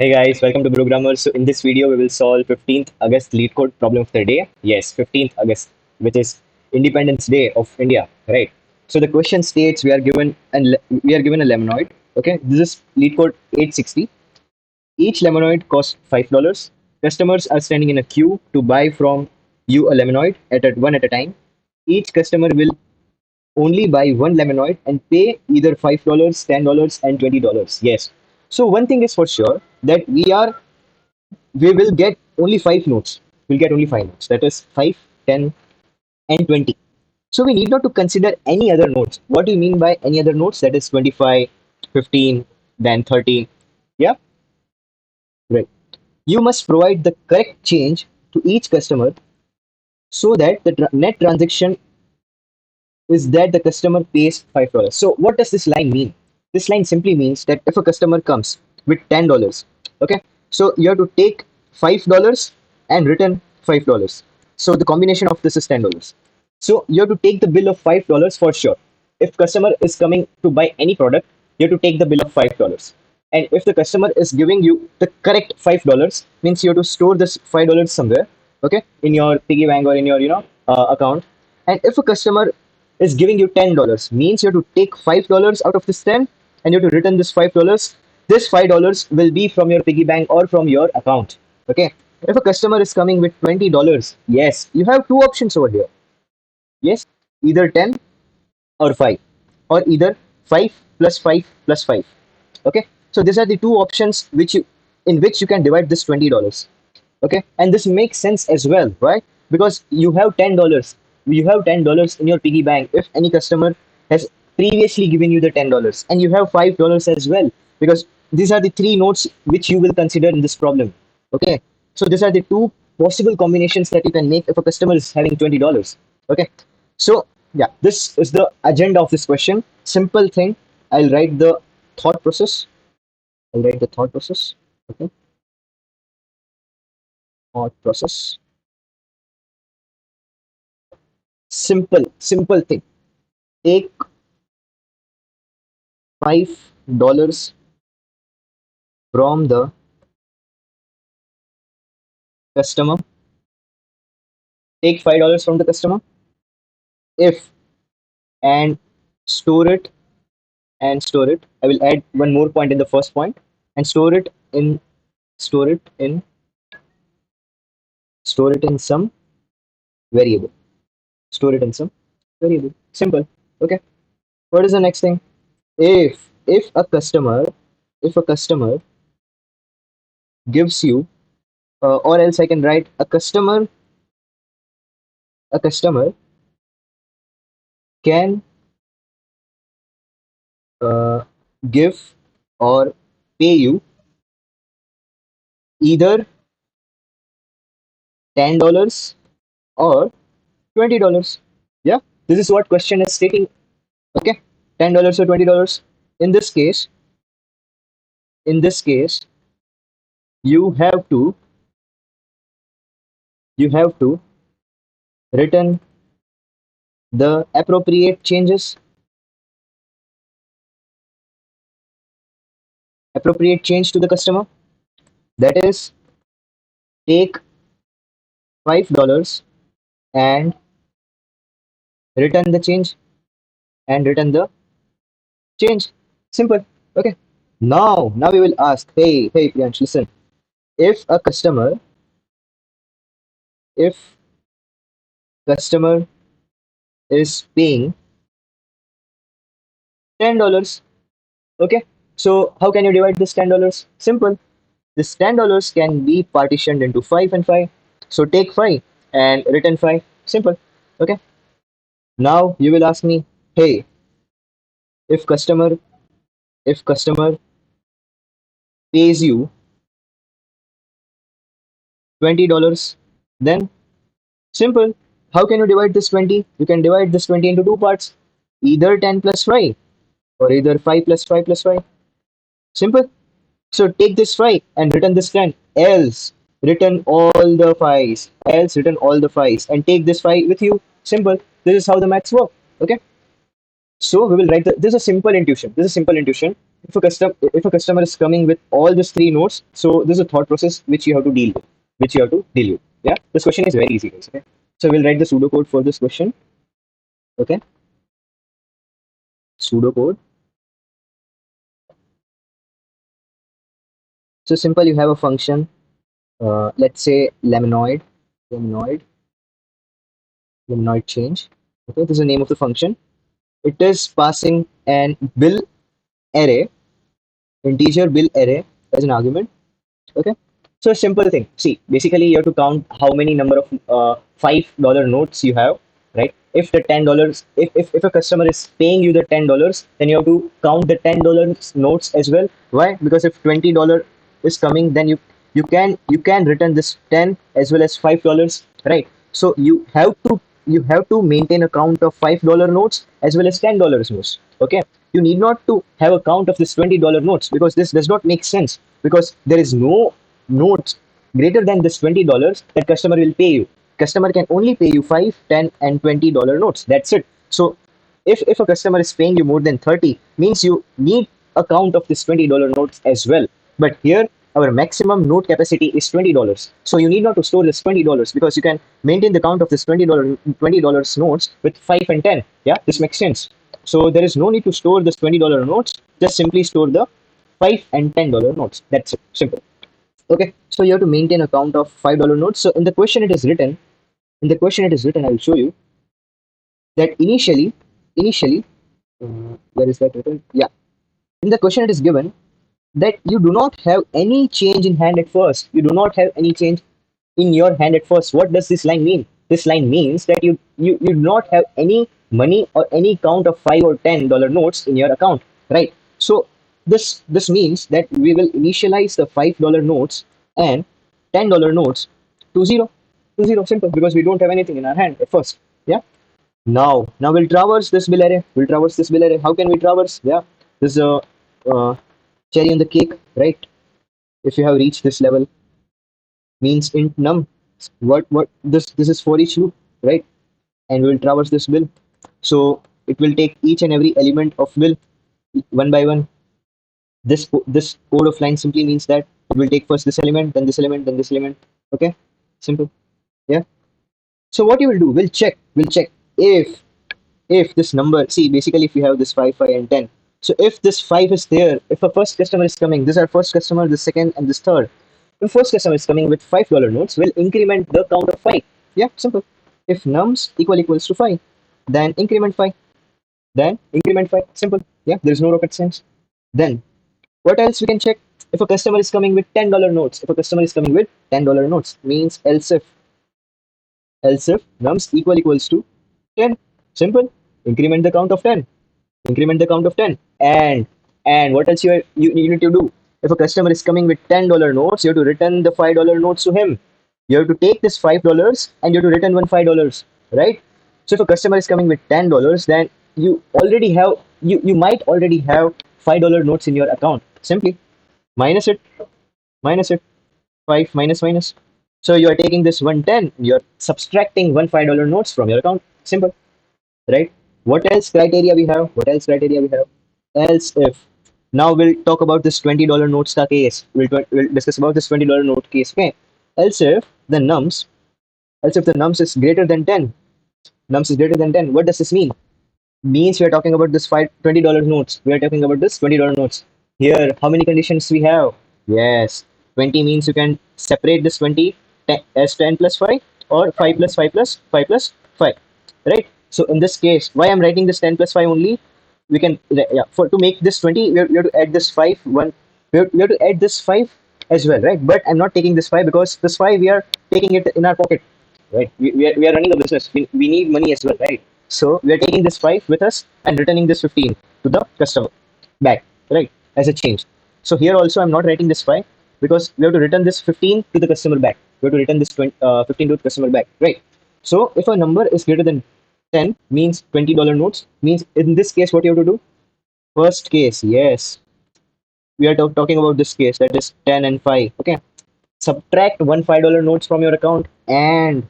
Hey guys, welcome to Brogrammers. So in this video, we will solve 15th August Leetcode problem of the day. Yes, 15th August, which is Independence Day of India, right? So the question states we are given a lemanoid. Okay, this is Leetcode 860. Each lemanoid costs $5. Customers are standing in a queue to buy from you a lemanoid one at a time. Each customer will only buy one lemanoid and pay either $5, $10, and $20. Yes. So one thing is for sure that we will get only five notes. We'll get only five notes. That is 5, 10, and 20. So we need not to consider any other notes. What do you mean by any other notes? That is 25, 15, then 30. Yeah, right. You must provide the correct change to each customer so that the net transaction is that the customer pays $5. So what does this line mean? This line simply means that if a customer comes with $10, okay, so you have to take $5 and return $5. So the combination of this is $10. So you have to take the bill of $5 for sure. If customer is coming to buy any product, you have to take the bill of $5. And if the customer is giving you the correct $5, means you have to store this $5 somewhere, okay, in your piggy bank or in your account. And if a customer is giving you $10, means you have to take $5 out of this 10 and you have to return this $5. This $5 will be from your piggy bank or from your account. Okay. If a customer is coming with $20, yes, you have two options over here. Yes, either 10 or 5, or either 5 plus 5 plus 5. Okay. So these are the two options in which you can divide this $20. Okay, and this makes sense as well, right? Because you have $10 in your piggy bank if any customer has previously given you the $10, and you have $5 as well, because these are the three notes which you will consider in this problem. Okay, so these are the two possible combinations that you can make if a customer is having $20. Okay, so yeah, this is the agenda of this question. Simple thing. I'll write the thought process. Okay, thought process. Simple thing. Take $5 from the customer. Take $5 from the customer. If and store it store it. I will add one more point in the first point and store it in store it in some variable. Store it in some variable. Simple. Okay. What is the next thing? If a customer gives you or else I can write a customer can uh, give or pay you either $10 or $20. Yeah, this is what question is stating. Okay, $10 or $20. In this case, in this case, you have to you have to return the appropriate change to the customer. That is, take $5 and return the change and return the change. Simple. Okay. Now we will ask, hey, Priyansh, listen. If a if customer is paying $10, okay. So how can you divide this $10? Simple. This $10 can be partitioned into 5 and 5. So take 5 and return 5. Simple. Okay. Now you will ask me, hey, if customer pays you $20, then simple. How can you divide this 20? You can divide this 20 into two parts, either 10 plus 5 or either 5 plus 5 plus 5. Simple. So take this 5 and return this 10. Else return all the 5s. Else return all the 5s and take this 5 with you. Simple. This is how the maths work. Okay. So we will write the, this is a simple intuition. This is a simple intuition. If a customer is coming with all these three nodes, so this is a thought process which you have to deal with, which you have to deal with. Yeah, this question is very easy, guys. Okay, so we'll write the pseudocode for this question. Okay, pseudocode. So simple. You have a function. Let's say lemnoid, lemnoid change. Okay, this is the name of the function. It is passing an bill array, integer bill array as an argument. Okay, so a simple thing. See, basically you have to count how many number of $5 notes you have, right? If the $10, if a customer is paying you the $10, then you have to count the $10 notes as well. Why? Because if $20 is coming, then you can return this 10 as well as $5, right? So you have to maintain a count of $5 notes as well as $10 notes. Okay, you need not to have a count of this $20 notes, because this does not make sense, because there is no notes greater than this $20 that customer will pay you. Customer can only pay you 5, 10, and $20 notes. That's it. So if a customer is paying you more than 30, means you need a count of this $20 notes as well. But here our maximum note capacity is $20. So you need not to store this $20, because you can maintain the count of this $20 notes with 5 and 10. Yeah, this makes sense. So there is no need to store this $20 notes. Just simply store the 5 and $10 notes. That's it. Simple. Okay. So you have to maintain a count of $5 notes. So in the question it is written, I will show you that initially, where is that written? Yeah. In the question it is given that you do not have any change in hand at first. You do not have any change in your hand at first. What does this line mean? This line means that you do not have any money or any count of $5 or $10 notes in your account, right? So this means that we will initialize the $5 notes and $10 notes to zero, simple, because we don't have anything in our hand at first. Yeah. Now we'll traverse this bill array. We'll traverse this bill array. How can we traverse? Yeah, this is a uh, cherry on the cake, right? If you have reached this level, means int num. What this is for each loop, right? And we will traverse this bill. So it will take each and every element of bill one by one. This code of line simply means that it will take first this element, then this element, then this element. Okay, simple. Yeah. So what you will do? We'll check if this number, see, basically if we have this 5, 5, and 10, so if this 5 is there, if a first customer is coming, this is our first customer, the second, and this third. If first customer is coming with $5 notes, we'll increment the count of 5. Yeah, simple. If nums equals to 5, then increment 5, then increment 5. Simple. Yeah, there's no rocket science. Then what else we can check? If a customer is coming with $10 notes, if a customer is coming with $10 notes, means else if nums equals to 10. Simple. Increment the count of 10. Increment the count of 10. And what else you need to do? If a customer is coming with $10 notes, you have to return the $5 notes to him. You have to take this $5 and you have to return one $5, right? So if a customer is coming with $10, then you might already have $5 notes in your account. Simply minus it, minus it, 5 minus. So you are taking this 110, you're subtracting one $5 notes from your account. Simple, right? What else criteria we have? Else if. Now we'll talk about this $20 notes ka case. We'll discuss about this $20 note case. Okay. Else if the nums, is greater than 10. Nums is greater than 10. What does this mean? Means we are talking about this $20 notes. We are talking about this $20 notes. Here, how many conditions we have? Yes, 20 means you can separate this 20 as 10 plus 5 or 5 plus 5 plus 5 plus 5, right? So in this case, why I'm writing this 10 plus 5 only? We can, yeah, for to make this 20, we have to add this 5, 1, we have to add this 5 as well, right? But I'm not taking this 5 because this 5 we are taking it in our pocket, right? We are running a business. We need money as well, right? So we are taking this 5 with us and returning this 15 to the customer back, right? As a change. So here also I'm not writing this 5 because we have to return this 15 to the customer back. We have to return this 15 to the customer back, right? So if a number is greater than 10, means $20 notes, means in this case what you have to do? First case, yes. We are talking about this case, that is 10 and 5. Okay. Subtract one $5 notes from your account and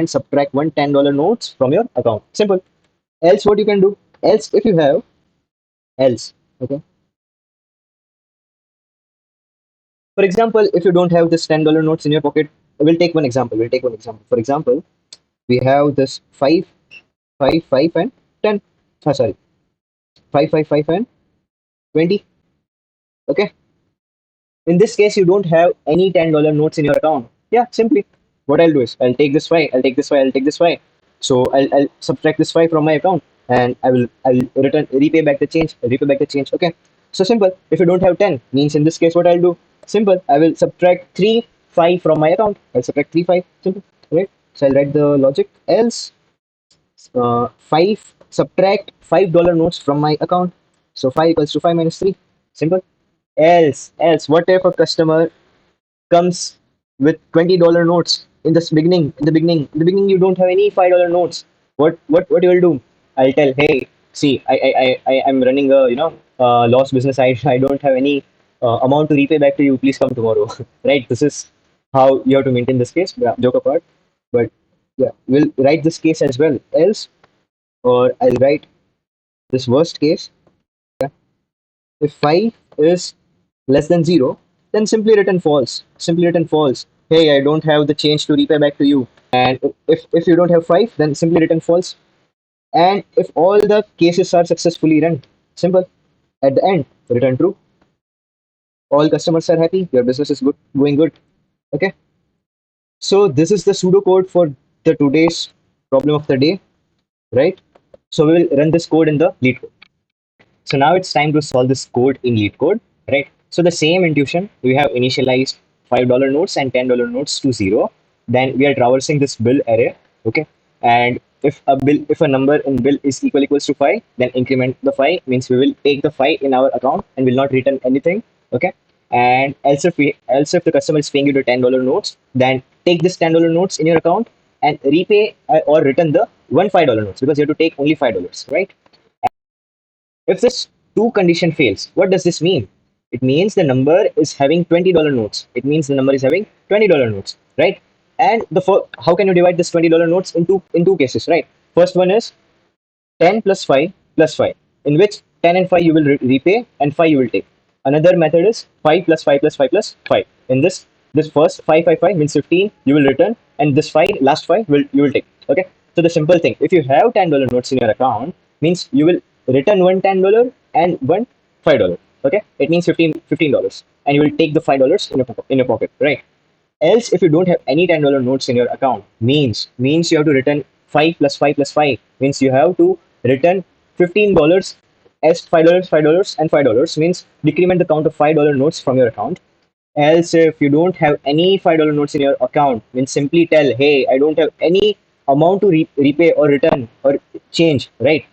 subtract one $10 notes from your account. Simple. Else what you can do? Else if you have else, okay, for example, if you don't have this $10 notes in your pocket, we'll take one example. For example, we have this 5 5 5 and 10, sorry, 5 5 5 and 20. Okay, in this case you don't have any $10 notes in your account. Yeah, simply what I'll do is I'll take this 5, I'll take this 5, I'll take this 5. So I'll subtract this 5 from my account, and I'll return repay back the change, repay back the change. Okay, so simple. If you don't have 10, means in this case what I'll do, simple, I will subtract 3 5 from my account. I'll subtract 3 5, simple, right? So I'll write the logic. Else 5 subtract $5 notes from my account. So 5 equals to 5 minus 3, simple. Else what if a customer comes with $20 notes in this beginning, in the beginning you don't have any $5 notes. What you will do? I'll tell, hey, see, I'm running a lost business. I don't have any amount to repay back to you. Please come tomorrow. Right? This is how you have to maintain this case. Yeah, joke apart, but yeah, we'll write this case as well. Else, or I'll write this worst case. Yeah. If 5 is less than 0, then simply return false. Simply return false. Hey, I don't have the change to repay back to you. And if you don't have 5, then simply return false. And if all the cases are successfully run, simple. At the end, return true. All customers are happy. Your business is good, going good. Okay. So this is the pseudocode for the today's problem of the day, right? So we will run this code in the lead code. So now it's time to solve this code in Leetcode, right? So the same intuition, we have initialized $5 notes and $10 notes to 0. Then we are traversing this bill array, okay? And if a number in bill is equals to 5, then increment the 5, means we will take the 5 in our account and will not return anything, okay? And else if the customer is paying you the $10 notes, then take this $10 notes in your account and repay or return the one $5 notes, because you have to take only $5, right? If this two condition fails, what does this mean? It means the number is having $20 notes. It means the number is having $20 notes, right? And how can you divide this $20 notes in two cases, right? First one is 10 plus 5 plus 5, in which 10 and 5 you will repay and 5 you will take. Another method is 5 plus 5 plus 5 plus 5. In this first 5 means 15 you will return, and this 5 last 5 will you will take. Okay, so the simple thing, if you have $10 notes in your account, means you will return one $10 and one $5. Okay, it means $15, and you will take the $5 in your pocket, right? Else, if you don't have any $10 notes in your account, means you have to return 5 plus 5 plus 5, means you have to return $15 as $5, $5 and $5, means decrement the count of $5 notes from your account. Else, if you don't have any $5 notes in your account, means simply tell, hey, I don't have any amount to repay or return or change, right?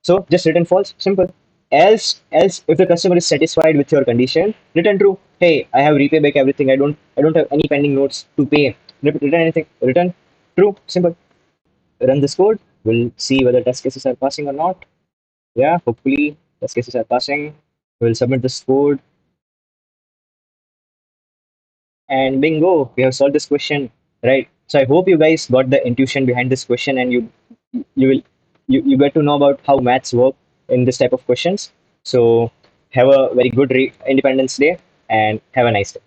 So just return false, simple. Else, if the customer is satisfied with your condition, return true. Hey, I have repay back everything. I don't have any pending notes to pay. Return anything. Return true, simple. Run this code. We'll see whether test cases are passing or not. Yeah, hopefully test cases are passing. We'll submit this code, and bingo, we have solved this question, right? So I hope you guys got the intuition behind this question, and you will you get to know about how maths work in this type of questions. So have a very good Independence Day, and have a nice day.